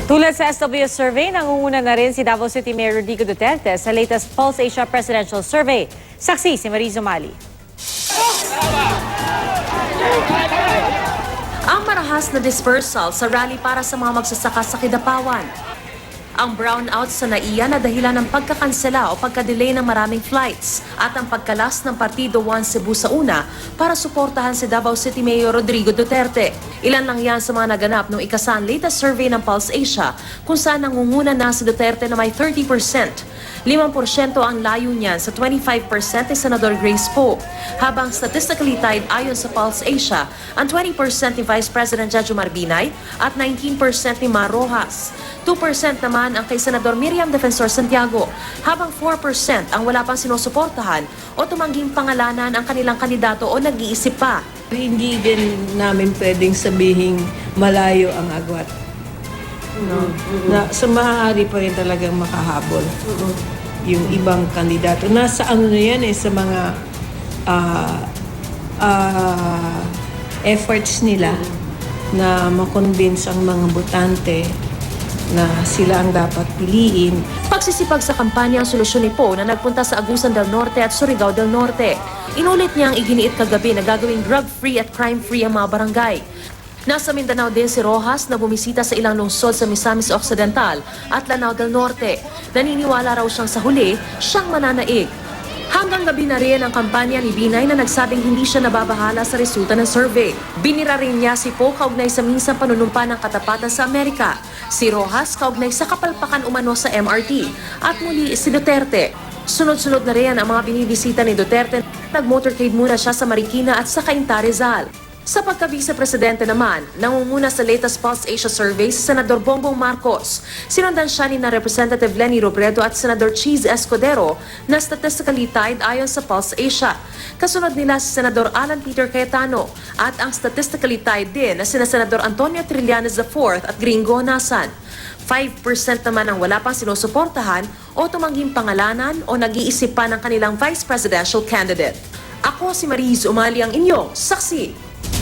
Tulad sa SWS survey, nangunguna na rin si Davao City Mayor Rodrigo Duterte sa latest Pulse Asia Presidential Survey. Saksi si Mariz Umali. Ang marahas na dispersal sa rally para sa mga magsasaka sa Kidapawan. Ang brownout sa NAIA na dahilan ng pagkakansela o pagka-delay ng maraming flights at ang pagkalas ng Partido 1 Cebu sa una para suportahan si Davao City Mayor Rodrigo Duterte. Ilan lang yan sa mga naganap nung ikasan latest survey ng Pulse Asia kung saan nangunguna na si Duterte na may 30%. 5% ang layo niyan sa 25% ni Senador Grace Poe. Habang statistically tied ayon sa Pulse Asia, ang 20% ni Vice President Jojo Marbinay at 19% ni Mar Rojas. 2% naman ang kay Senador Miriam Defensor Santiago, habang 4% ang wala pang sinusuportahan o tumangging pangalanan ang kanilang kandidato o nag-iisip pa. Hindi din namin pwedeng sabihing malayo ang agwat. No? Na, so maaari pa rin talagang makahabol yung ibang kandidato. Nasa ano na yan sa mga efforts nila na makonvince ang mga botante na sila ang dapat piliin. Pagsisipag sa kampanya ang solusyon ni Poe na nagpunta sa Agusan del Norte at Surigao del Norte. Inulit niya ang iginiit kagabi na gagawing drug-free at crime-free ang mga barangay. Nasa Mindanao din si Rojas na bumisita sa ilang lungsod sa Misamis Occidental at Lanao del Norte. Naniniwala raw siyang sa huli, siyang mananaig. Hanggang gabi na rin ang kampanya ni Binay na nagsabing hindi siya nababahala sa resulta ng survey. Binira rin niya si Poe kaugnay sa minsang panunumpa ng katapatan sa Amerika. Si Rojas kaugnay sa kapalpakan umano sa MRT. At muli si Duterte. Sunod-sunod na rin ang mga binibisita ni Duterte. Nag-motorcade muna siya sa Marikina at sa Cainta, Rizal. Sa pagka-vice-presidente naman, nangunguna sa latest Pulse Asia survey si Senador Bongbong Marcos. Sinundan siya ni na Representative Leni Robredo at Senador Cheese Escudero na statistically tied ayon sa Pulse Asia. Kasunod nila si Senador Alan Peter Cayetano at ang statistically tied din na sina Senador Antonio Trillanes IV at Gringo Nasan. 5% naman ang wala pang sinusuportahan o tumangging pangalanan o nag-iisip pa ng kanilang vice presidential candidate. Ako si Mariz Umali ang inyong saksi.